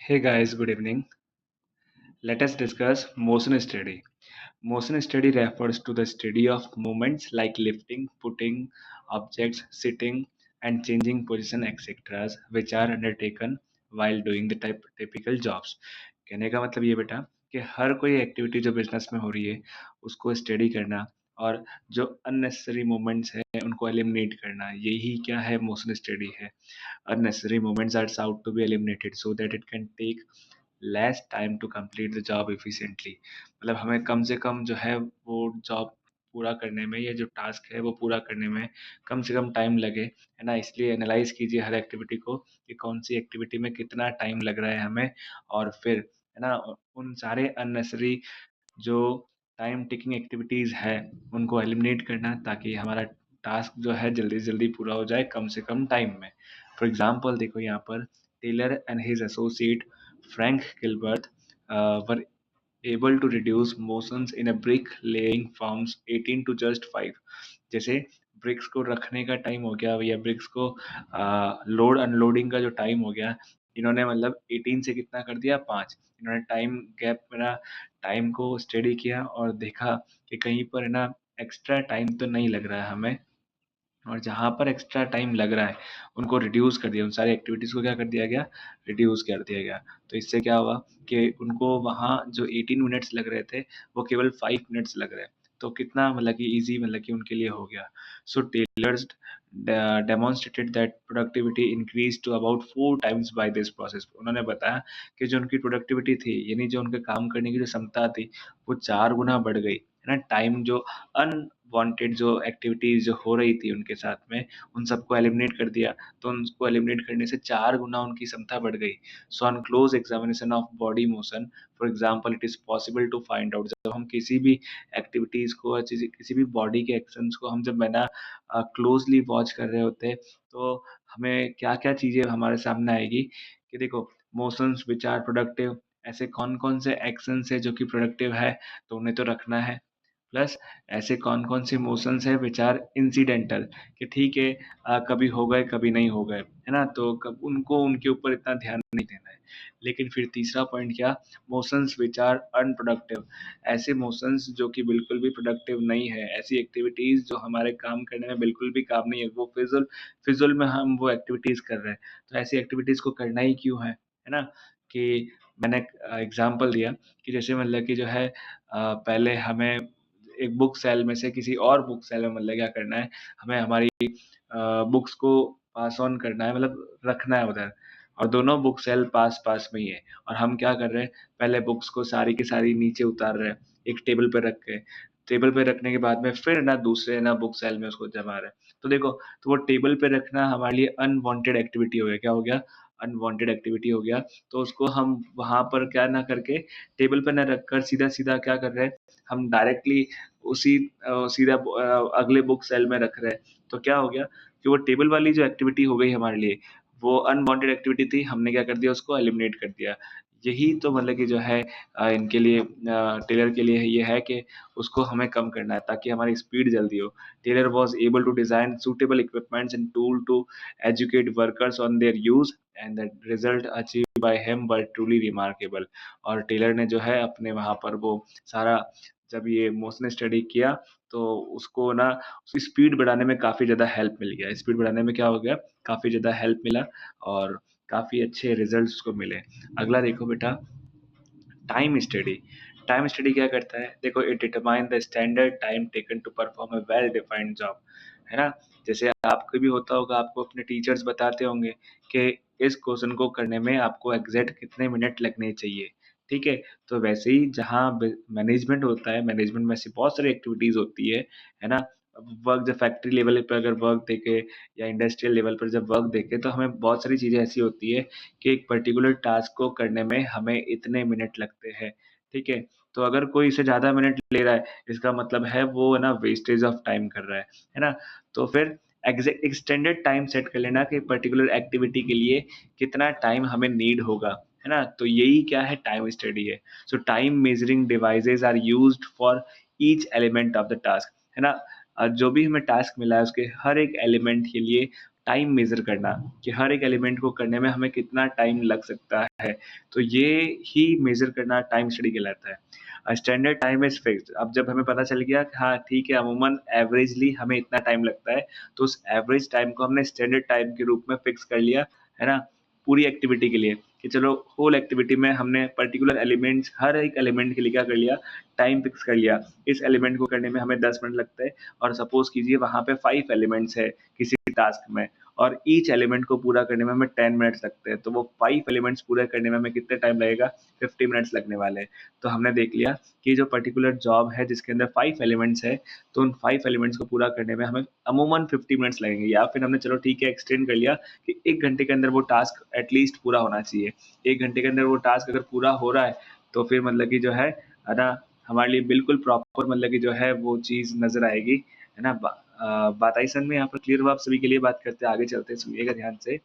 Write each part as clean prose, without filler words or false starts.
Hey guys, good evening. Let us discuss motion study. Motion study refers to the study of movements like lifting, putting objects, sitting, and changing position, etc., which are undertaken while doing the typical jobs. कहने का मतलब ये बेटा कि हर कोई activity जो business में हो रही है उसको स्टडी करना और जो अननेसेसरी मूवमेंट्स है उनको एलिमिनेट करना, यही क्या है, मोशन स्टडी है. Unnecessary movements are sought to be eliminated so that it can take less time to complete the job efficiently. मतलब हमें कम से कम जो है वो जॉब पूरा करने में या जो टास्क है वो पूरा करने में कम से कम टाइम लगे, है ना. इसलिए एनालाइज कीजिए हर एक्टिविटी को कि कौन सी एक्टिविटी में कितना टाइम लग रहा है हमें, और फिर है ना उन सारे अननेसेसरी जो टाइम टेकिंग एक्टिविटीज़ है उनको एलिमिनेट करना ताकि हमारा टास्क जो है जल्दी से जल्दी पूरा हो जाए कम से कम टाइम में. फॉर एग्जांपल देखो यहाँ पर Taylor and his associate Frank Gilbert were able to reduce motions in a brick laying firms 18 to just 5. जैसे ब्रिक्स को रखने का टाइम हो गया या ब्रिक्स को लोड अनलोडिंग का जो टाइम हो गया, इन्होंने मतलब 18 से कितना कर दिया, 5. इन्होंने टाइम गैप मेरा टाइम को स्टडी किया और देखा कि कहीं पर है ना एक्स्ट्रा टाइम तो नहीं लग रहा है हमें, और जहाँ पर एक्स्ट्रा टाइम लग रहा है उनको रिड्यूस कर दिया, उन सारी एक्टिविटीज़ को क्या कर दिया गया, रिड्यूस कर दिया गया. तो इससे क्या हुआ कि उनको वहाँ जो 18 मिनट्स लग रहे थे वो केवल 5 मिनट्स लग रहे हैं. तो कितना मतलब कि ईजी मतलब कि उनके लिए हो गया. So Taylor's demonstrated that productivity increase to about 4 times by this process. उन्होंने बताया कि जो उनकी प्रोडक्टिविटी थी यानी जो उनके काम करने की जो क्षमता थी वो 4 गुना बढ़ गई, है ना. टाइम जो अनवांटेड जो एक्टिविटीज़ जो हो रही थी उनके साथ में उन सबको एलिमिनेट कर दिया, तो उनको एलिमिनेट करने से 4 गुना उनकी क्षमता बढ़ गई. So on close examination of body motion, for example, it is possible to find out. जब हम किसी भी एक्टिविटीज़ को किसी भी बॉडी के एक्शंस को हम जब है ना क्लोजली वॉच कर रहे होते हैं तो हमें क्या क्या चीज़ें हमारे सामने आएगी कि देखो मोशंस विच आर प्रोडक्टिव, ऐसे कौन कौन से एक्शंस है जो कि प्रोडक्टिव है तो उन्हें तो रखना है. प्लस ऐसे कौन-कौन से इमोशंस हैं व्हिच आर इंसिडेंटल कि ठीक है कभी हो गए, कभी नहीं हो गए, है ना? तो कब उनको उनके ऊपर इतना ध्यान नहीं देना है. लेकिन फिर तीसरा पॉइंट क्या, मोशंस व्हिच आर अनप्रोडक्टिव, ऐसे मोशंस जो कि बिल्कुल भी प्रोडक्टिव नहीं है, ऐसी एक्टिविटीज़ जो हमारे काम करने में बिल्कुल भी काम नहीं है, वो फिज़ूल में हम वो एक्टिविटीज़ कर रहे हैं. तो ऐसी एक्टिविटीज़ को करना ही क्यों है ना? कि मैंने एग्ज़ाम्पल दिया कि जैसे मतलब कि जो है पहले हमें एक बुक सेल में से किसी और बुक सेल में मतलब क्या करना है, हमें हमारी बुक्स को पास ऑन करना है, मतलब रखना है उधर, और दोनों बुक सेल पास-पास में ही है और हम क्या कर रहे हैं, पहले बुक्स को सारी की सारी नीचे उतार रहे हैं, एक टेबल पे रख के। टेबल पे रखने के बाद में फिर ना दूसरे ना बुक सेल में उसको जमा रहे हैं। तो देखो, तो वो टेबल पे रखना हमारे लिए अनवांटेड एक्टिविटी हो गया। क्या हो गया? अनवांटेड एक्टिविटी हो गया। तो उसको हम वहाँ पर क्या ना करके टेबल पे ना रखकर सीधा-सीधा क्या कर रहे हैं, हम डायरेक्टली उसी सीधा अगले बुक सेल में रख रहे हैं, तो क्या हो गया कि वो टेबल वाली जो एक्टिविटी हो गई हमारे लिए, वो अनवांटेड एक्टिविटी थी, हमने क्या कर दिया उसको एलिमिनेट कर दिया. यही तो मतलब कि जो है इनके लिए टेलर के लिए ये है कि उसको हमें कम करना है ताकि हमारी स्पीड जल्दी हो. Taylor was able to design suitable equipments and tool to educate workers on their use and the result achieved by him were truly remarkable. और टेलर ने जो है अपने वहाँ पर वो सारा जब ये मोशन स्टडी किया तो उसको ना उसकी स्पीड बढ़ाने में काफ़ी ज़्यादा हेल्प मिल गया. स्पीड बढ़ाने में क्या हो गया, काफ़ी ज़्यादा हेल्प मिला और काफ़ी अच्छे रिज़ल्ट्स उसको मिले. अगला देखो बेटा, टाइम स्टडी. टाइम स्टडी क्या करता है, देखो, it determine the standard time taken to perform a well defined job, है ना. जैसे आपको भी होता होगा, आपको अपने टीचर्स बताते होंगे कि इस क्वेश्चन को करने में आपको एग्जैक्ट कितने मिनट लगने चाहिए, ठीक है. तो वैसे ही जहाँ मैनेजमेंट होता है, मैनेजमेंट में ऐसी बहुत सारी एक्टिविटीज होती है ना. वर्क जब फैक्ट्री लेवल पर अगर वर्क देखे या इंडस्ट्रियल लेवल पर जब वर्क देखे तो हमें बहुत सारी चीज़ें ऐसी होती है कि एक पर्टिकुलर टास्क को करने में हमें इतने मिनट लगते हैं, ठीक है? तो अगर कोई इससे ज़्यादा मिनट ले रहा है, इसका मतलब है वो है ना वेस्टेज ऑफ टाइम कर रहा है ना? तो फिर एक्सटेंडेड टाइम सेट कर लेना कि पर्टिकुलर एक्टिविटी के लिए कितना टाइम हमें नीड होगा, है ना? तो यही क्या है, टाइम स्टडी है. So time measuring devices are used for each element of the task, है ना? जो भी हमें टास्क मिला है उसके हर एक एलिमेंट के लिए टाइम मेज़र करना कि हर एक एलिमेंट को करने में हमें कितना टाइम लग सकता है, तो ये ही मेज़र करना टाइम स्टडी कहलाता है। Standard time is fixed. अब जब हमें पता चल गया कि हाँ, ठीक है, अमूमन एवरेजली हमें इतना टाइम लगता है, तो उस एवरेज टाइम को हमने स्टैंडर्ड टाइम के रूप में फिक्स कर लिया, है ना? पूरी एक्टिविटी के लिए कि चलो होल एक्टिविटी में हमने पर्टिकुलर एलिमेंट्स हर एक एलिमेंट के लिए क्या कर लिया, टाइम फिक्स कर लिया। इस एलिमेंट को करने में हमें 10 मिनट लगता है और सपोज़ कीजिए वहाँ पे 5 एलिमेंट्स है किसी टास्क में और ईच एलिमेंट को पूरा करने में हमें 10 मिनट्स लगते हैं। तो वो 5 एलिमेंट्स पूरा करने में हमें कितने टाइम लगेगा? 50 मिनट्स लगने वाले हैं। तो हमने देख लिया कि जो पर्टिकुलर जॉब है जिसके अंदर 5 एलिमेंट्स है, तो उन 5 एलिमेंट्स को पूरा करने में हमें अमूमन 50 मिनट्स लगेंगे या फिर हमने चलो ठीक है एक्सटेंड कर लिया कि 1 घंटे के अंदर वो टास्क एटलीस्ट पूरा होना चाहिए। 1 घंटे के अंदर वो टास्क अगर पूरा हो रहा है, तो फिर मतलब कि जो है ना, हमारे लिए बिल्कुल प्रॉपर मतलब कि जो है वो चीज़ नज़र आएगी, है ना? बात आई समझ में यहाँ पर क्लियर हुआ आप सभी के लिए? बात करते हैं, आगे चलते हैं, सुनिएगा ध्यान से।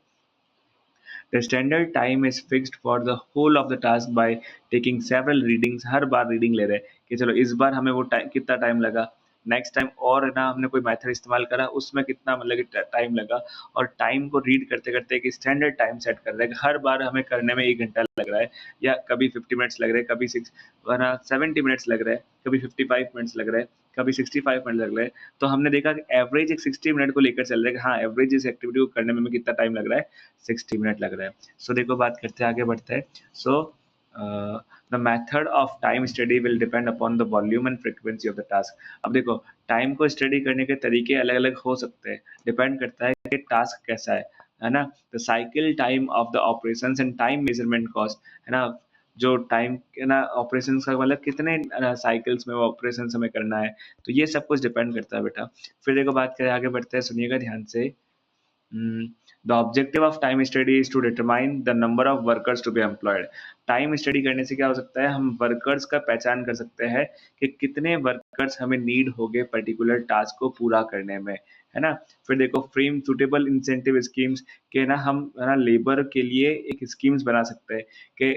The standard time is fixed for the whole of the task by taking several readings। Her bar reading ले रहे हैं कि चलो इस बार हमें वो टाइम कितना टाइम लगा, नेक्स्ट टाइम और है ना हमने कोई मेथड इस्तेमाल करा उसमें कितना मतलब कि टाइम लगा और टाइम को रीड करते करते एक स्टैंडर्ड टाइम सेट कर रहे हैं कि हर बार हमें करने में 1 घंटा लग रहा है या कभी 50 मिनट्स लग रहे हैं, कभी 70 मिनट्स लग रहे हैं, कभी 55 मिनट्स लग रहे हैं, कभी 65 मिनट लग रहे हैं। तो हमने देखा कि एवरेज एक 60 मिनट को लेकर चल रहे हैं कि हाँ एवरेज इस एक्टिविटी को करने में हमें कितना टाइम लग रहा है, 60 मिनट लग रहा है। सो देखो बात करते हैं, आगे बढ़ते हैं। So the method of time study will depend upon the volume and frequency of the task. अब देखो टाइम को स्टडी करने के तरीके अलग-अलग हो सकते हैं, डिपेंड करता है कि टास्क कैसा है ना? The cycle time of the operations and time measurement cost, है ना? जो टाइम है ना ऑपरेशंस का मतलब कितने साइकिल्स में वो ऑपरेशंस हमें करना है, तो ये सब कुछ डिपेंड करता है बेटा। फिर देखो बात करें, आगे बढ़ते हैं, सुनिएगा ध्यान से। The objective of time study is to determine the number of workers to be employed। Time study करने से क्या हो सकता है, हम वर्कर्स का पहचान कर सकते हैं कि कितने वर्कर्स हमें नीड होंगे पर्टिकुलर टास्क को पूरा करने में, है ना? फिर देखो फ्रेम सुटेबल इंसेंटिव स्कीम्स के ना हम है ना लेबर के लिए एक स्कीम्स बना सकते हैं कि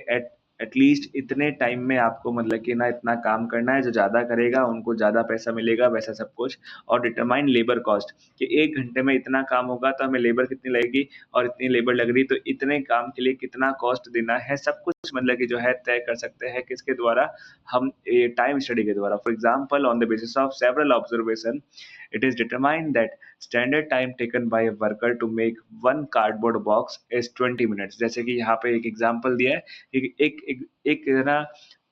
एटलीस्ट इतने टाइम में आपको मतलब कि ना इतना काम करना है, जो ज़्यादा करेगा उनको ज़्यादा पैसा मिलेगा, वैसा सब कुछ। और डिटरमाइन लेबर कॉस्ट कि 1 घंटे में इतना काम होगा तो हमें लेबर कितनी लगेगी और इतनी लेबर लग रही तो इतने काम के लिए कितना कॉस्ट देना है, सब कुछ मतलब कि जो है तय कर सकते हैं किसके द्वारा, हम ये टाइम स्टडी के द्वारा। For example on the basis of several observation it is determined that standard time taken by a worker to make one cardboard box is 20 minutes। जैसे कि यहाँ पे एक एग्जांपल दिया है कि एक है ना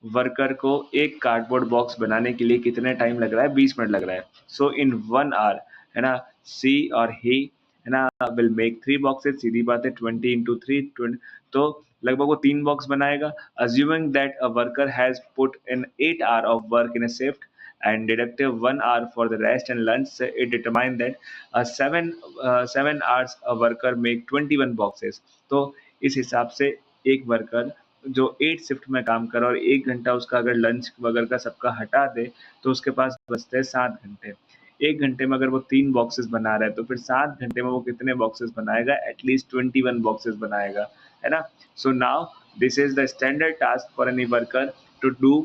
वर्कर को एक कार्डबोर्ड बॉक्स बनाने के लिए कितने टाइम लग रहा है, 20 मिनट लग रहा है। सो इन 1 आवर है ना, सी और ही है ना विल मेक 3 बॉक्सेस। सीधी बात है 20 इंटू 3 20, तो लगभग वो 3 बॉक्स बनाएगा। Assuming that a worker has put in 8 hour of work in a shift and deductive 1 hour for the rest and lunch, it determined that 7 hours a worker make 21 boxes। तो इस हिसाब से एक worker जो 8 shift में काम कर और 1 घंटा उसका अगर लंच वगैरह का सबका हटा दे तो उसके पास बचते हैं 7 घंटे। 1 घंटे में अगर वो 3 बॉक्सेस बना रहा है तो फिर 7 घंटे में वो कितने बॉक्सेस बनाएगा, एटलीस्ट 21 बॉक्सेस बनाएगा, है ना? So now this is the standard task for any worker to do.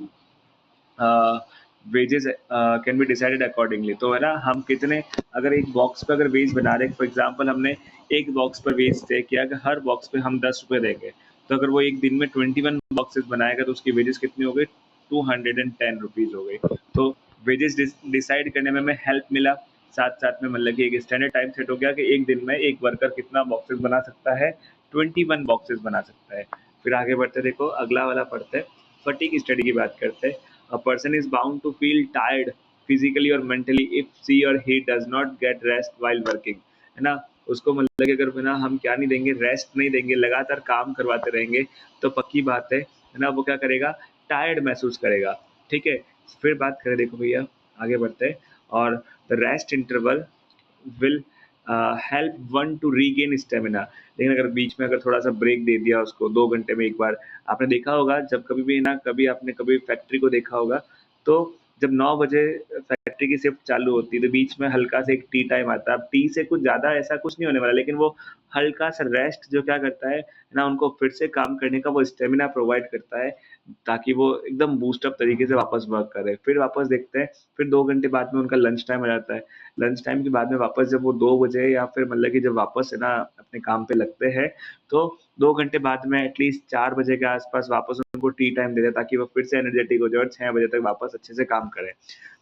Wages can be decided accordingly. तो है ना हम कितने अगर एक बॉक्स पे अगर वेज बना रहे हैं, फॉर एग्जांपल हमने एक बॉक्स पर वेज तय किया कि हर बॉक्स पे हम 10 रुपये देंगे, तो अगर वो एक दिन में 21 बॉक्सेस बनाएगा तो उसकी वेजेस कितनी हो गई, 210 रुपीज़ हो गई। तो वेजेस डिसाइड करने में हमें हेल्प मिला, साथ साथ में मतलब कि एक स्टैंडर्ड टाइम सेट हो गया कि एक दिन में एक वर्कर कितना बॉक्सेस बना सकता है, 21 बॉक्सेस बना सकता है। फिर आगे बढ़ते देखो अगला वाला पढ़ते हैं, फटीग स्टडी की बात करते हैं। A person is bound to feel tired physically or mentally if she or he does not get rest while working, है ना? उसको मतलब कि अगर ना हम क्या नहीं देंगे, रेस्ट नहीं देंगे, लगातार काम करवाते रहेंगे, तो पक्की बात है ना? वो क्या करेगा, टायर्ड महसूस करेगा, ठीक है? फिर बात करें देखो भैया, आगे बढ़ते हैं। और the rest interval will help one two regain stamina. लेकिन अगर बीच में अगर थोड़ा सा ब्रेक दे दिया उसको 2 घंटे में एक बार, आपने देखा होगा जब कभी भी ना कभी आपने कभी फैक्ट्री को देखा होगा, तो जब 9 बजे फैक्ट्री की शिफ्ट चालू होती है, तो बीच में हल्का सा एक टी टाइम आता है। अब टी से कुछ ज़्यादा ऐसा कुछ नहीं होने वाला, लेकिन वो हल्का-सा रेस्ट जो क्या करता है ना, उनको फिर से काम करने का वो स्टैमिना प्रोवाइड करता है, ताकि वो एकदम बूस्ट अप तरीके से वापस वर्क करें। फिर वापस देखते हैं, फिर 2 घंटे बाद में उनका लंच टाइम आ जाता है। लंच टाइम के बाद में वापस जब वो 2 बजे या फिर मतलब कि जब वापस है ना अपने काम पे लगते हैं, तो 2 घंटे बाद में एटलीस्ट 4 बजे के आस-पास वापस उनको टी टाइम दे दें, ताकि वो फिर से एनर्जेटिक हो जाए और 6 बजे तक वापस अच्छे से काम करें।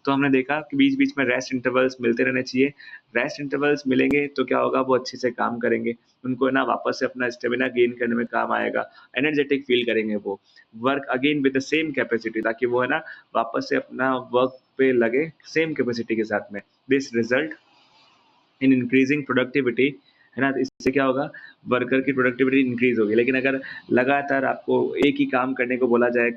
तो हमने देखा कि बीच-बीच में रेस्ट इंटरवल्स मिलते रहने चाहिए। रेस्ट इंटरवल्स मिलेंगे तो क्या होगा, वो अच्छे से काम करेंगे। उनको है ना वापस से अपना स्टैमिना गेन करने में काम आएगा, एनर्जेटिक फ़ील करेंगे वो। Work again with the same capacity, ताकि वो है ना वापस से अपना वर्क पे लगे सेम कैपेसिटी के साथ में। This result in increasing productivity, है ना? इससे क्या होगा, वर्कर की प्रोडक्टिविटी इंक्रीज़ होगी। लेकिन अगर लगातार आपको एक ही काम करने को बोला जाए,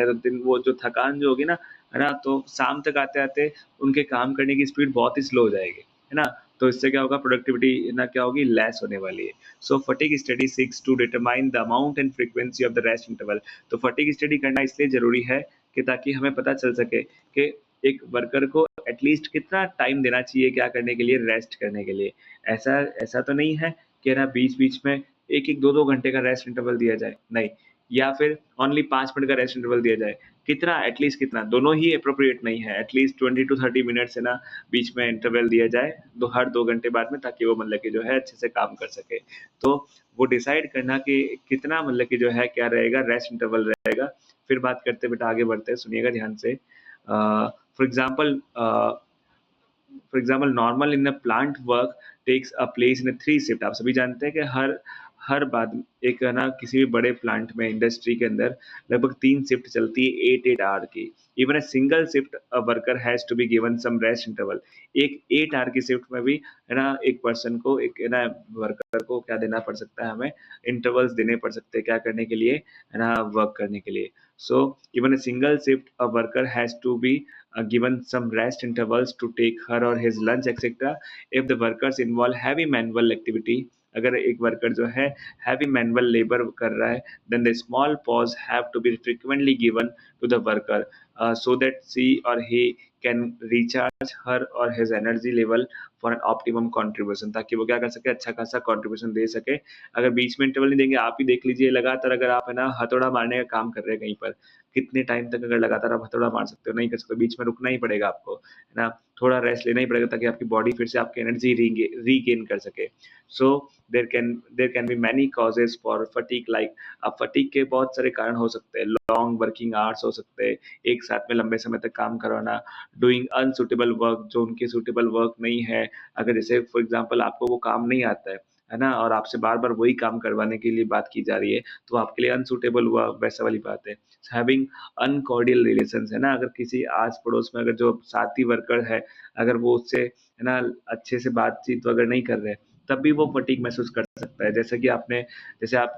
तो दिन वो जो थकान जो होगी ना, है ना? तो शाम तक आते-आते उनके काम करने की स्पीड बहुत ही स्लो हो जाएगी, है ना? तो इससे क्या होगा, प्रोडक्टिविटी ना क्या होगी, लेस होने वाली है। So fatigue study seeks to determine the amount and frequency of the rest interval. तो फटीग स्टडी करना इसलिए ज़रूरी है कि ताकि हमें पता चल सके कि एक वर्कर को एटलीस्ट कितना टाइम देना चाहिए क्या करने के लिए, रेस्ट करने के लिए। ऐसा ऐसा तो नहीं है कि ना बीच-बीच में 1-1 2-2 घंटे का रेस्ट इंटरवल दिया जाए, नहीं। या फिर ओनली 5 मिनट का रेस्ट इंटरवल दिया जाए। कितना, एटलीस्ट कितना, दोनों ही एप्रोप्रिएट नहीं है। एटलीस्ट 20 टू 30 मिनट्स है ना बीच में इंटरवल दिया जाए, हर 2 घंटे बाद में, ताकि वो मतलब कि जो है अच्छे से काम कर सके। तो वो डिसाइड करना कि कितना मतलब कि जो है क्या रहेगा, रेस्ट इंटरवल रहेगा। फिर बात करते हैं बेटा, आगे बढ़ते हैं, सुनिएगा ध्यान से। For example normal in a plant work takes a place in a 3 shift. आप सभी जानते हैं कि हर हर बाद एक है ना किसी भी बड़े प्लांट में, इंडस्ट्री के अंदर लगभग 3 शिफ्ट चलती है 8-8 आवर की। Even a single shift a worker has to be given some rest interval. एक 8 आवर की शिफ्ट में भी है ना एक पर्सन को, एक है ना वर्कर को क्या देना पड़ सकता है, हमें इंटरवल्स देने पड़ सकते हैं, क्या करने के लिए, है ना वर्क करने के लिए। So even a single shift a worker has to be given some rest intervals to take her or his lunch etc. If the workers involve heavy manual activity, अगर एक वर्कर जो है हैवी मैनुअल लेबर कर रहा है, then the small pause have to be frequently given to the worker so that she or he can recharge her or his energy level for an optimum contribution, ताकि वो क्या कर सके, अच्छा खासा कंट्रीब्यूशन दे सके। अगर बीच में इंटरवल नहीं देंगे, आप ही देख लीजिए, लगातार अगर आप है ना हथौड़ा मारने का काम कर रहे हैं कहीं पर, कितने टाइम तक अगर लगातार आप हथौड़ा मार सकते हो, नहीं कर सकते, बीच में रुकना ही पड़ेगा आपको, है ना? थोड़ा रेस्ट लेना ही पड़ेगा, ताकि आपकी बॉडी फिर से आपकी एनर्जी रीगेन कर सके। So there can be many causes for fatigue, like अब फटीग के बहुत सारे कारण हो सकते हैं। लॉन्ग वर्किंग आवर्स हो सकते हैं, एक साथ में लंबे समय तक काम करवाना, डूइंग अनसूटेबल वर्क, जो उनके सूटेबल वर्क नहीं है। अगर जैसे फॉर एग्ज़ाम्पल आपको वो काम नहीं आता है ना? और आपसे बार-बार वही काम करवाने के लिए बात की जा रही है, तो आपके लिए अनसूटेबल हुआ, वैसा वाली बात है। हैविंग अनकॉर्डियल रिलेशंस, है ना? अगर किसी आस-पड़ोस में अगर जो साथी वर्कर है, अगर वो उससे है ना अच्छे से बातचीत वगैरह नहीं कर रहे, तब भी वो फटीग महसूस कर सकता है। जैसे आप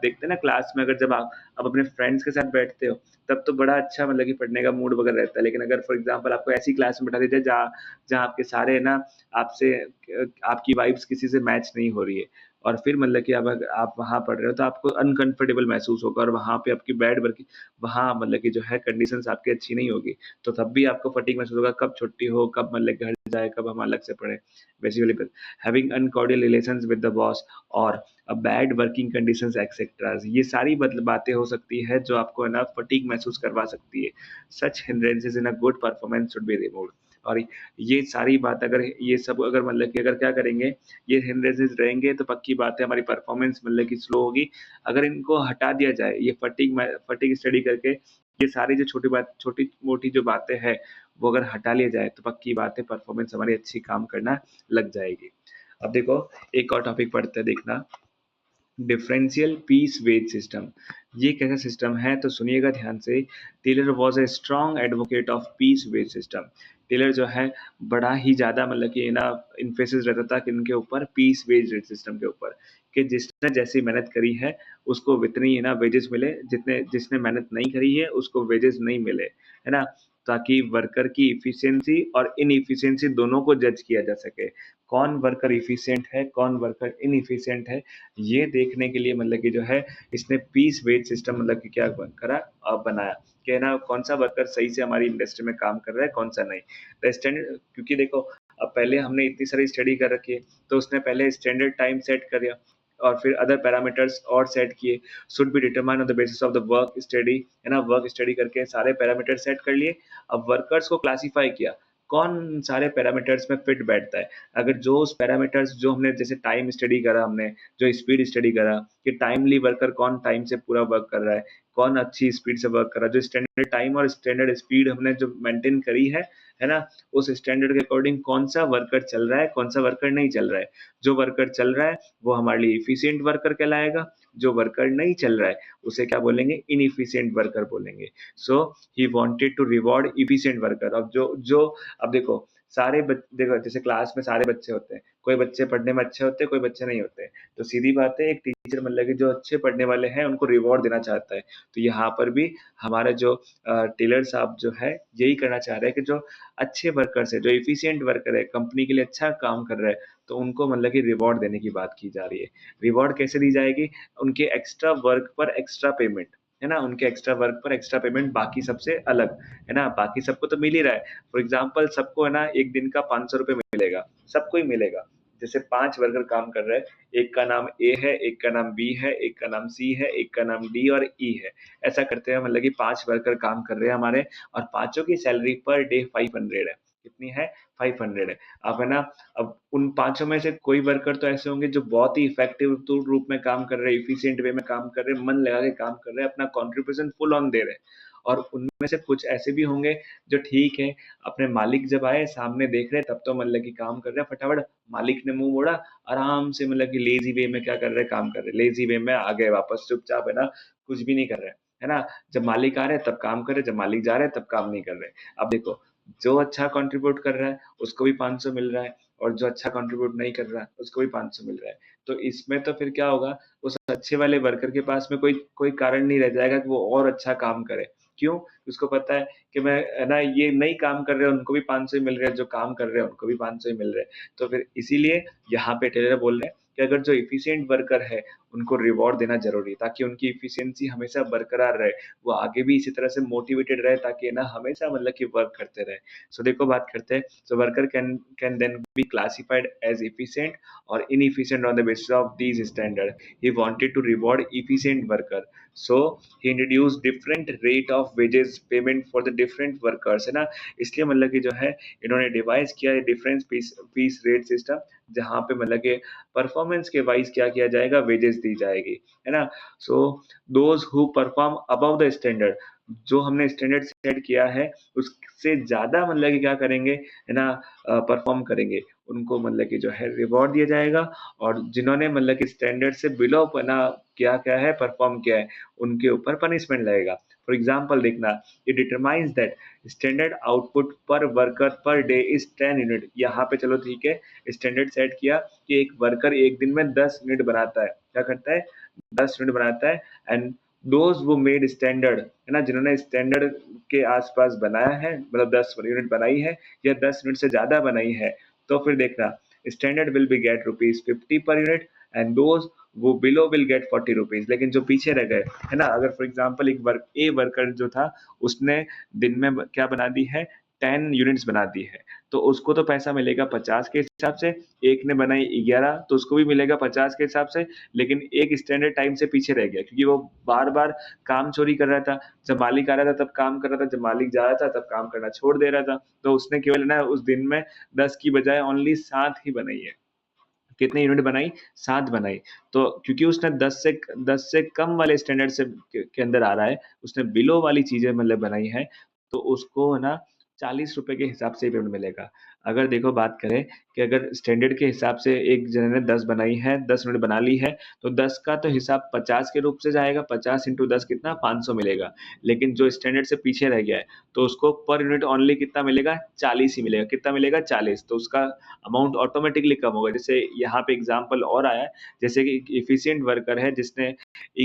देखते हैं ना क्लास में, अगर जब आप अपने फ्रेंड्स के साथ बैठते हो, तब तो बड़ा अच्छा मतलब कि पढ़ने का मूड वगैरह रहता है। लेकिन अगर फॉर एग्ज़ाम्पल आपको ऐसी क्लास में बैठा दिया जाए जहाँ जहाँ आपके सारे है ना आपसे आपकी वाइब्स किसी से मैच नहीं हो रही है, और फिर मतलब कि अब अगर आप वहाँ पढ़ रहे हो, तो आपको अनकंफर्टेबल महसूस होगा, और वहाँ पे आपकी बैड वर्क वहाँ मतलब कि जो है कंडीशंस आपकी अच्छी नहीं होगी, तो तब भी आपको फटीग महसूस होगा, कब छुट्टी हो, कब मतलब घर जाए, कब हम अलग से पढ़ें। Basically having uncordial relations with the boss और बैड वर्किंग कंडीशंस एक्सेट्रा, ये सारी बातें हो सकती है जो आपको है ना फटीग महसूस करवा सकती है। Such hindrances in a good performance should be removed. और ये सारी बात, अगर ये सब अगर मतलब कि अगर क्या करेंगे, ये हिंड्रेंसेस रहेंगे, तो पक्की बात है हमारी परफॉर्मेंस मतलब कि स्लो होगी। अगर इनको हटा दिया जाए, ये फटीग स्टडी करके ये सारी जो छोटी-मोटी जो बातें हैं, वो अगर हटा लिया जाए, तो पक्की बात है परफॉर्मेंस हमारी अच्छी काम करना लग जाएगी। अब देखो, एक और टॉपिक पढ़ते हैं, देखना, डिफरेंशियल पीस वेज सिस्टम। ये कैसा सिस्टम है, तो सुनिएगा ध्यान से। Taylor was a strong advocate of piece wage system. Taylor जो है बड़ा ही ज़्यादा मतलब कि ना इम्फेसिस रहता था कि इनके ऊपर, पीस वेज सिस्टम के ऊपर, कि जिसने जैसी मेहनत करी है उसको उतनी है ना वेजेस मिले, जितने जिसने मेहनत नहीं करी है उसको वेजेस नहीं मिले, है ना? ताकि वर्कर की इफ़िशिएंसी और इनएफिशिएंसी दोनों को जज किया जा सके। कौन वर्कर एफिशिएंट है, कौन वर्कर इनएफिशिएंट है, ये देखने के लिए मतलब कि जो है इसने पीस वेज सिस्टम मतलब कि क्या करा बनाया कि ना कौन-सा वर्कर सही से हमारी इंडस्ट्री में काम कर रहा है, कौन-सा नहीं। तो स्टैंडर्ड क्योंकि देखो अब पहले हमने इतनी सारी स्टडी कर रखी है, तो उसने पहले स्टैंडर्ड टाइम सेट कर दिया और फिर अदर पैरामीटर्स और सेट किए, should be determined on the basis of the work study, है ना? वर्क स्टडी करके सारे पैरामीटर सेट कर लिए। अब वर्कर्स को क्लासिफाई किया, कौन सारे पैरामीटर्स में फिट बैठता है। अगर जो उस पैरामीटर्स जो हमने जैसे टाइम स्टडी करा हमने, जो स्पीड स्टडी करा कि टाइमली वर्कर कौन टाइम से पूरा वर्क कर रहा है, कौन अच्छी स्पीड से वर्क कर रहा है, जो स्टैंडर्ड टाइम और स्टैंडर्ड स्पीड हमने जो मेंटेन करी है ना? उस स्टैंडर्ड के अकॉर्डिंग कौन-सा वर्कर चल रहा है, कौन-सा वर्कर नहीं चल रहा है। जो वर्कर चल रहा है, वो हमारे लिए एफिशिएंट वर्कर कहलाएगा, जो वर्कर नहीं चल रहा है, उसे क्या बोलेंगे? इनएफिशिएंट वर्कर बोलेंगे। So he wanted to reward efficient worker. अब जो जो अब देखो सारे देखो जैसे क्लास में सारे बच्चे होते हैं, कोई बच्चे पढ़ने में अच्छे होते हैं, कोई बच्चे नहीं होते। तो सीधी बात है एक टीचर मतलब कि जो अच्छे पढ़ने वाले हैं उनको रिवॉर्ड देना चाहता है। तो यहाँ पर भी हमारा जो टेलर साहब जो है यही करना चाह रहे हैं कि जो अच्छे वर्कर्स है, जो एफिशिएंट वर्कर है, कंपनी के लिए अच्छा काम कर रहा है, तो उनको मतलब कि रिवॉर्ड देने की बात की जा रही है। रिवॉर्ड कैसे दी जाएगी? उनके एक्स्ट्रा वर्क पर एक्स्ट्रा पेमेंट, है ना? उनके एक्स्ट्रा वर्क पर एक्स्ट्रा पेमेंट बाकी सबसे अलग, है ना? बाकी सबको तो मिल ही रहा है। फॉर एग्ज़ाम्पल सबको है ना 1 दिन का ₹500 मिलेगा, सबको ही मिलेगा। जैसे 5 वर्कर काम कर रहे हैं, एक का नाम ए है, एक का नाम बी है, एक का नाम सी है, एक का नाम डी और ई है। ऐसा करते हैं मतलब कि 5 वर्कर काम कर रहे हैं हमारे और पाँचों की सैलरी पर डे 500 है। कितनी है? 500 है। अब है ना, अब उन पाँचों में से कोई वर्कर तो ऐसे होंगे जो बहुत ही इफेक्टिव तो रूप में काम कर रहे हैं, एफिशिएंट वे में काम कर रहे हैं, मन लगा के काम कर रहे हैं, अपना कंट्रीब्यूशन फुल ऑन दे रहे हैं। और उनमें से कुछ ऐसे भी होंगे जो ठीक है, अपने मालिक जब आए सामने देख रहे हैं तब तो मतलब कि काम कर रहे हैं फटाफट, मालिक ने मुँह मोड़ा, आराम से मतलब कि लेज़ी वे में क्या कर रहे हैं, काम कर रहे हैं। लेज़ी वे में आ गए वापस चुपचाप है ना, कुछ भी नहीं कर रहे हैं, है ना? जब मालिक आ रहे हैं तब काम कर रहे हैं, जब मालिक जा रहे हैं तब काम नहीं कर रहे। अब देखो, जो अच्छा कंट्रीब्यूट कर रहा है उसको भी 500 मिल रहा है और जो अच्छा कंट्रीब्यूट नहीं कर रहा है उसको भी 500 मिल रहा है। तो इसमें तो फिर क्या होगा, उस अच्छे वाले वर्कर के पास में कोई कोई कारण नहीं रह जाएगा कि वो और अच्छा काम करे। क्यों? उसको पता है कि मैं है ना ये नहीं काम कर रहे हैं उनको भी 500 ही मिल रहे हैं, जो काम कर रहे हैं उनको भी 500 ही मिल रहे हैं। तो फिर इसीलिए यहाँ पे टेलर बोल रहे हैं कि अगर जो एफिशिएंट वर्कर है उनको रिवॉर्ड देना ज़रूरी है ताकि उनकी एफिशिएंसी हमेशा बरकरार रहे। वो आगे भी इसी तरह से मोटिवेटेड रहे ताकि ना हमेशा मतलब कि वर्क करते रहे। सो देखो बात करते हैं, so worker can then be classified as efficient or inefficient on the basis of these standards. He wanted to reward efficient worker. So he introduced different rate of wages payment for the different workers, है ना? इसलिए मतलब कि जो है इन्होंने devise किया है difference piece piece rate system, जहाँ पे मतलब कि परफॉर्मेंस के वाइज क्या किया जाएगा, वेजेस दी जाएगी, है ना? So those who perform above the standard, जो हमने स्टैंडर्ड सेट किया है उससे ज़्यादा मतलब कि क्या करेंगे, है ना? परफॉर्म करेंगे, उनको मतलब कि जो है रिवॉर्ड दिया जाएगा और जिन्होंने मतलब कि स्टैंडर्ड से बिलो बना क्या है, परफॉर्म किया है, उनके ऊपर पनिशमेंट लगेगा। फॉर एग्ज़ाम्पल देखना, it determines that standard output per worker per day is 10 unit. यहाँ पे चलो ठीक है, स्टैंडर्ड सेट किया कि एक वर्कर एक दिन में 10 यूनिट बनाता है। क्या करता है? 10 यूनिट बनाता है and those who made standard, है ना? जिन्होंने स्टैंडर्ड के आस-पास बनाया है, मतलब 10 यूनिट बनाई है या 10 यूनिट से ज़्यादा बनाई है, तो फिर देखना standard will be get rupees 50 per unit and those वो बिलो विल गेट 40 रुपीज़। लेकिन जो पीछे रह गए, है ना? अगर फॉर एग्ज़ाम्पल एक वर्कर जो था, उसने दिन में क्या बना दी है, 10 यूनिट्स बना दी है, तो उसको तो पैसा मिलेगा 50 के हिसाब से, एक ने बनाई 11 तो उसको भी मिलेगा 50 के हिसाब से, लेकिन एक स्टैंडर्ड टाइम से पीछे रह गया क्योंकि वो बार-बार काम चोरी कर रहा था। जब मालिक आ रहा था तब काम कर रहा था, जब मालिक जा रहा था तब काम करना छोड़ दे रहा था। तो उसने केवल ना उस दिन में 10 की बजाय ओनली 7 ही बनाई है। कितनी यूनिट बनाई? 7 बनाई। तो क्योंकि उसने 10 से कम वाले स्टैंडर्ड से के अंदर आ रहा है, उसने बिलो वाली चीज़ें मतलब बनाई हैं, तो उसको है ना ₹40 के हिसाब से पेमेंट मिलेगा। अगर देखो बात करें कि अगर स्टैंडर्ड के हिसाब से एक जने ने 10 बनाई है, 10 यूनिट बना ली है, तो 10 का तो हिसाब 50 के रूप से जाएगा, 50 इंटू 10 कितना 500 मिलेगा। लेकिन जो स्टैंडर्ड से पीछे रह गया है, तो उसको पर यूनिट ओनली कितना मिलेगा? 40 ही मिलेगा। कितना मिलेगा? 40। तो उसका अमाउंट ऑटोमेटिकली कम होगा। जैसे यहाँ पे एग्ज़ाम्पल और आया है, जैसे कि एक एफिशिएंट वर्कर है जिसने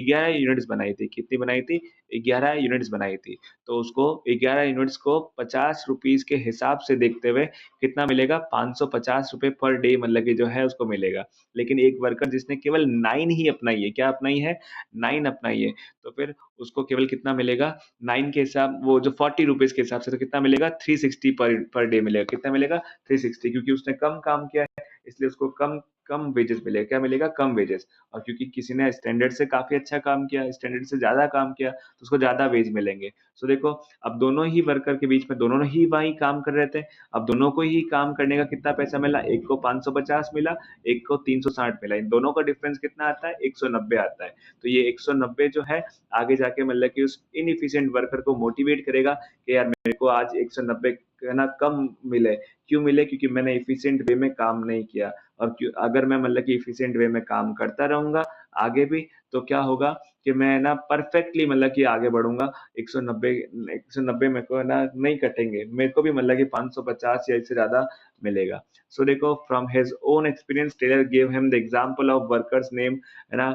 11 यूनिट्स बनाई थी। कितनी बनाई थी? 11 यूनिट्स बनाई थी। तो उसको 11 यूनिट्स को ₹50 के हिसाब से देखते हुए कितना मिलेगा? ₹550 पर डे मतलब कि जो है उसको मिलेगा। लेकिन एक वर्कर जिसने केवल 9 ही अपनाई है, क्या अपनाई है? 9 अपनाई है, तो फिर उसको केवल कितना मिलेगा? 9 के हिसाब वो जो ₹40 के हिसाब से तो कितना मिलेगा? 360 पर डे मिलेगा। कितना मिलेगा? 360 क्योंकि उसने कम काम किया है, इसलिए उसको कम कम वेजेस मिलेगा। क्या मिलेगा? कम वेजेस। और क्योंकि किसी ने स्टैंडर्ड से काफ़ी अच्छा काम किया, स्टैंडर्ड से ज़्यादा काम किया, तो उसको ज़्यादा वेज मिलेंगे। सो देखो, अब दोनों ही वर्कर के बीच में दोनों ही वहीं काम कर रहे थे। अब दोनों को ही काम करने का कितना पैसा मिला? एक को 550 मिला, एक को 360 मिला। इन दोनों का डिफरेंस कितना आता है? 190 आता है। तो ये 190 जो है आगे जाके मतलब कि उस इनएफिशिएंट वर्कर को मोटिवेट करेगा कि यार मेरे को आज 190 है ना कम मिले। क्यों मिले? क्योंकि मैंने एफिशिएंट वे में काम नहीं किया। और क्यों अगर मैं मतलब कि एफिशिएंट वे में काम करता रहूँगा आगे भी, तो क्या होगा कि मैं ना परफेक्टली मतलब कि आगे बढ़ूँगा। 190 190 मेरे को है ना नहीं कटेंगे। मेरे को भी मतलब कि 550 या इससे ज़्यादा मिलेगा। सो देखो, from his own experience Taylor give him the example of workers name है ना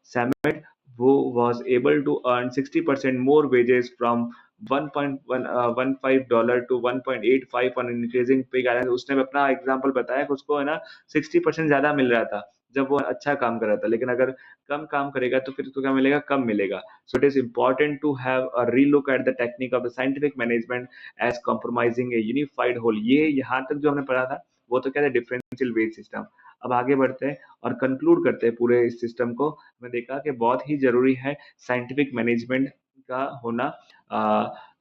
Samuel, who was able to earn 60% more wages from 1.15 dollar to 1.85 on increasing pay guarantee. उसने भी अपना एग्जांपल बताया कि उसको है ना 60% ज़्यादा मिल रहा था, जब वो अच्छा काम कर रहा था। लेकिन अगर कम काम करेगा तो फिर उसको क्या मिलेगा? कम मिलेगा। So it is important to have a relook at the technique of the scientific management as compromising a unified whole. ये यहाँ तक जो हमने पढ़ा था, वो तो क्या था? Differential wage system. अब आगे बढ़ते हैं और कंक्लूड करते हैं पूरे इस सिस्टम को। हमने देखा कि बहुत ही ज़रूरी है साइंटिफिक मैनेजमेंट का होना। अ,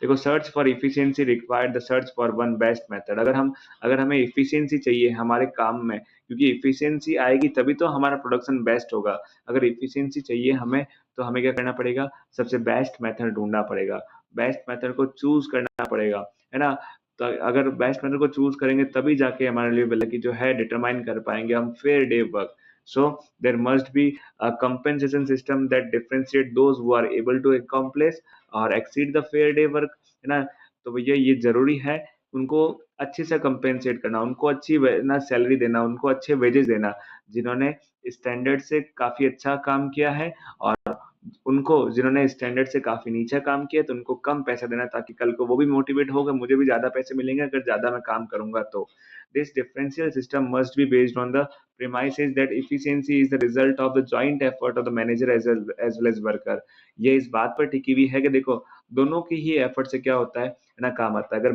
देखो, search for efficiency required the search for one best method. अगर हमें एफिशिएंसी चाहिए हमारे काम में, क्योंकि एफिशिएंसी आएगी तभी तो हमारा प्रोडक्शन बेस्ट होगा। अगर एफिशिएंसी चाहिए हमें, तो हमें क्या करना पड़ेगा? सबसे बेस्ट मेथड ढूँढना पड़ेगा। बेस्ट मेथड को चूज़ करना पड़ेगा, है ना? तो अगर बेस्ट मेथड को चूज़ करेंगे तभी जाके हमारे लिए मतलब कि जो है डिटरमाइन कर पाएँगे हम fair day work. So there must be a compensation system that differentiate those who are able to accomplish or exceed the fair day work, है ना? तो भैया ये ज़रूरी है उनको अच्छे से कंपेंसेट करना, उनको अच्छी वे ना सैलरी देना, उनको अच्छे वेजेस देना, जिन्होंने स्टैंडर्ड से काफ़ी अच्छा काम किया है। और उनको जिन्होंने स्टैंडर्ड से काफ़ी नीचे काम किया, तो उनको कम पैसा देना, ताकि कल को वो भी मोटिवेट होगा, मुझे भी ज़्यादा पैसे मिलेंगे अगर ज़्यादा मैं काम करूँगा तो। This differential system must be based on the premises that efficiency is the result of the joint effort of the manager as well as worker। ये इस बात पर टिकी हुई है कि देखो, दोनों की ही एफर्ट से क्या होता है ना काम आता है। अगर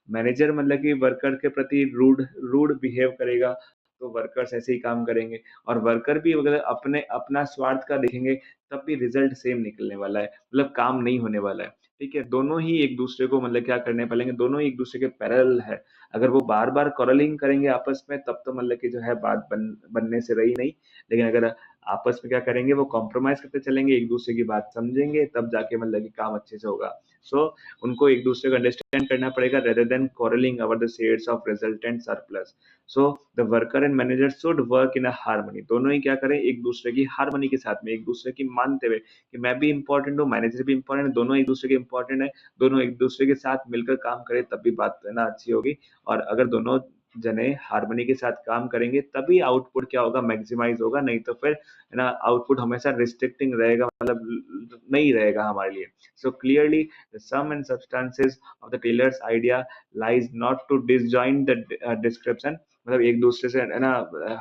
मैनेजर मतलब कि वर्कर के प्रति रूड रूड बिहेव करेगा, तो वर्कर्स ऐसे ही काम करेंगे। और वर्कर भी अगर अपने अपना स्वार्थ का देखेंगे, तब भी रिजल्ट सेम निकलने वाला है, मतलब काम नहीं होने वाला है। ठीक है? दोनों ही एक दूसरे को मतलब क्या करने पड़ेंगे, दोनों ही एक दूसरे के पैरेलल है। अगर वो बार-बार quarreling करेंगे आपस में, तब तो मतलब कि जो है बात बनने से रही नहीं। लेकिन अगर आपस में क्या करेंगे, वो कॉम्प्रोमाइज़ करते चलेंगे, एक-दूसरे की बात समझेंगे, तब जाके मतलब कि काम अच्छे से होगा। सो उनको एक-दूसरे को अंडरस्टैंड करना पड़ेगा rather than quarreling over the shares of resultant surplus। So the worker and manager should work in a harmony. दोनों ही क्या करें, एक-दूसरे की हार्मनी के साथ में, एक-दूसरे की मानते हुए कि मैं भी इम्पोर्टेंट हूँ, मैनेजर भी इम्पोर्टेंट है, दोनों एक-दूसरे के इम्पोर्टेंट है, दोनों एक-दूसरे के साथ मिलकर काम करें, तब भी बात है ना अच्छी होगी। और अगर दोनों जने हार्मनी के साथ काम करेंगे, तभी आउटपुट क्या होगा, मैक्सिमाइज़ होगा। नहीं तो फिर है ना आउटपुट हमेशा रिस्ट्रिक्टिंग रहेगा, मतलब नहीं रहेगा हमारे लिए। So clearly the sum and substances of the Taylor's idea lies not to disjoin the description, मतलब एक दूसरे से है ना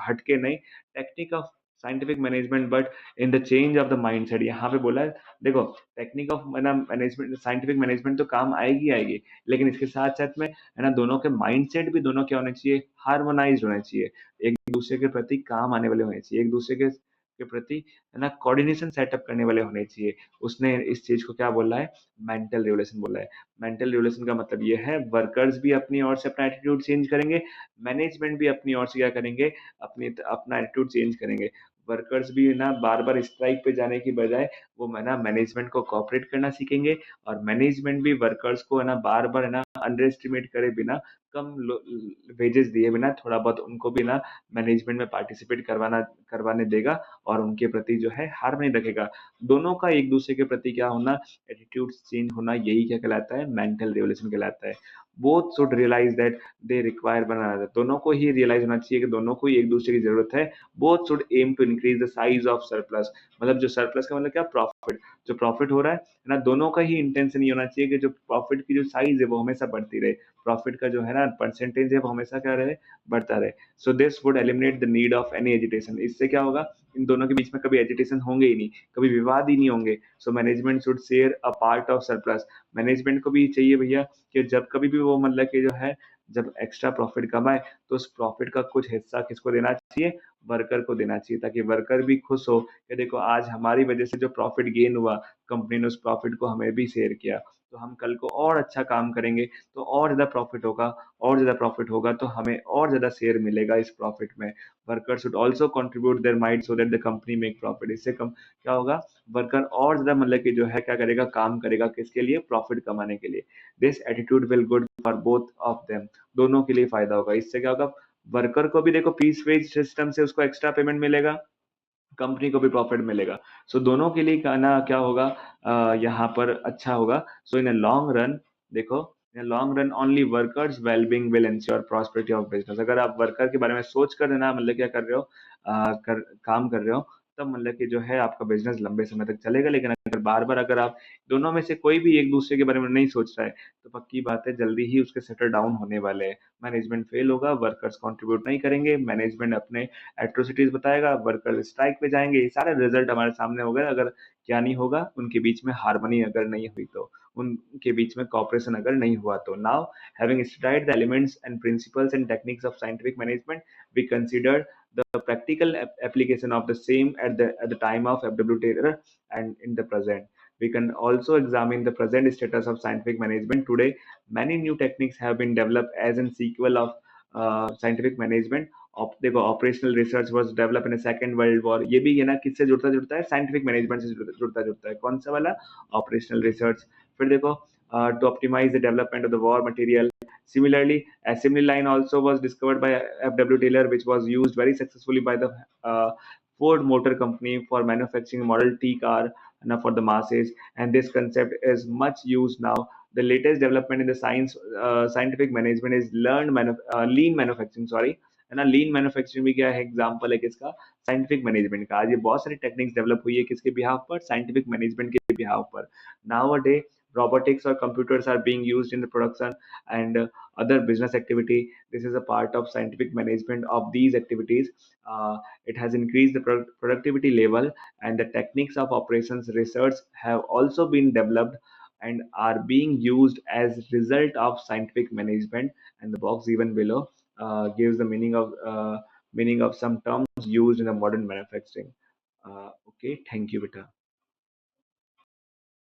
हट के नहीं, technique of scientific management but in the change of the mindset. यहाँ पे बोला है, देखो, टेक्निक ऑफ है ना मैनेजमेंट, साइंटिफिक मैनेजमेंट तो काम आएगी आएगी, लेकिन इसके साथ-साथ में है ना दोनों के माइंडसेट भी दोनों क्या होने चाहिए, हार्मोनाइज़्ड होने चाहिए। एक-दूसरे के प्रति काम आने वाले होने चाहिए, एक-दूसरे के प्रति है ना कोऑर्डिनेशन सेटअप करने वाले होने चाहिए। उसने इस चीज़ को क्या बोला है, मेंटल रेगुलेशन बोला है। मेंटल रेगुलेशन का मतलब ये है, वर्कर्स भी अपनी ओर से अपना एटीट्यूड चेंज करेंगे, मैनेजमेंट भी अपनी ओर से क्या करेंगे, अपना एटीट्यूड चेंज करेंगे। वर्कर्स भी ना बार-बार स्ट्राइक पे जाने की बजाय वो है ना मैनेजमेंट को कोऑपरेट करना सीखेंगे, और मैनेजमेंट भी वर्कर्स को है ना बार-बार है ना अंडर एस्टिमेट करे बिना कम वेजेस दिए बिना थोड़ा बहुत उनको भी ना मैनेजमेंट में पार्टिसिपेट करवाने देगा और उनके प्रति जो है हार्मनी रखेगा। दोनों का एक दूसरे के प्रति क्या होना, एटीट्यूड चेंज होना, यही क्या कहलाता है, मेंटल रेवोल्यूशन कहलाता है। Both should realise that they require one another, दोनों को ही रियलाइज होना चाहिए कि दोनों को ही एक दूसरे की जरूरत है। Both should aim to increase the size of surplus, मतलब जो सरप्लस का मतलब क्या, प्रॉफिट, जो प्रॉफिट हो रहा है ना, दोनों का ही इंटेंशन ये होना चाहिए कि जो प्रॉफिट की जो साइज है वो हमेशा बढ़ती रहे, प्रॉफिट का जो है ना परसेंटेज है वो हमेशा क्या रहे, बढ़ता रहे। So this would eliminate the need of any agitation, इससे क्या होगा, इन दोनों के बीच में कभी एजिटेशन होंगे ही नहीं, कभी विवाद ही नहीं होंगे। So management should share a part of surplus, management को भी चाहिए भैया कि जब कभी भी वो मतलब कि जो है जब एक्स्ट्रा प्रॉफिट कमाए तो उस प्रॉफिट का कुछ हिस्सा किसको देना चाहिए, वर्कर को देना चाहिए, ताकि वर्कर भी खुश हो कि देखो आज हमारी वजह से जो प्रॉफिट गेन हुआ, कंपनी ने उस प्रॉफिट को हमें भी शेयर किया, तो हम कल को और अच्छा काम करेंगे तो और ज़्यादा प्रॉफिट होगा, और ज़्यादा प्रॉफिट होगा तो हमें और ज़्यादा शेयर मिलेगा इस प्रॉफिट में। Worker should also contribute their mind so that the company make profit, इससे कम क्या होगा, वर्कर और ज़्यादा मतलब कि जो है क्या करेगा, काम करेगा किसके लिए, प्रॉफिट कमाने के लिए। This attitude will good for both of them, दोनों के लिए फायदा होगा। इससे क्या होगा, वर्कर को भी देखो पीस वेज सिस्टम से उसको एक्स्ट्रा पेमेंट मिलेगा, कंपनी को भी प्रॉफिट मिलेगा। सो दोनों के लिए क्या होगा, यहाँ पर अच्छा होगा। सो इन अ लॉन्ग रन देखो, in long run only workers wellbeing will ensure prosperity of business. अगर आप वर्कर के बारे में सोच कर ना मतलब क्या कर रहे हो, काम कर रहे हो, तब मतलब कि जो है आपका बिजनेस लंबे समय तक चलेगा। लेकिन अगर बार बार अगर आप दोनों में से कोई भी एक दूसरे के बारे में नहीं सोच रहा है, तो पक्की बात है जल्दी ही उसके सेटल डाउन होने वाले हैं। मैनेजमेंट फेल होगा, वर्कर्स कंट्रीब्यूट नहीं करेंगे, मैनेजमेंट अपने एट्रोसिटीज बताएगा, वर्कर स्ट्राइक पे जाएंगे, ये सारे रिजल्ट हमारे सामने हो गए। अगर क्या नहीं होगा, उनके बीच में हार्मनी अगर नहीं हुई तो, उनके बीच में कॉपरेशन अगर नहीं हुआ तो। Now having studied the elements and principles and techniques of scientific management, we consider the practical application of the same at the time of FW Taylor and in the present. We can also examine the present status of scientific management today. Many new techniques have been developed as a sequel of scientific management। देखो operational research was develop in second world war, ये भी है ना किससे जुड़ता जुड़ता है, scientific management से जुड़ता जुड़ता है। कौन सा वाला, ऑपरेशनल रिसर्च। फिर देखो to optimise the development of the war material. Similarly, assembly line also was discovered by FW Taylor, which was used very successfully by the uh, Ford Motor Company for manufacturing Model T car for the masses, and this concept is much used now. The latest development in the scientific management is lean manufacturing, sorry, है ना। लीन manufacturing भी क्या है, example है किसका, scientific management का। आज ये बहुत सारी टेक्निक्स डेवलप हुई है किसके बिहाफ पर, साइंटिफिक मैनेजमेंट के बिहाफ पर। Now a day robotics or computers are being used in the production and other business activity. This is a part of scientific management of these activities. It has increased the productivity level, and the techniques of operations research have also been developed and are being used as result of scientific management. And the box even below gives the meaning of some terms used in the modern manufacturing. Okay, thank you, Vita.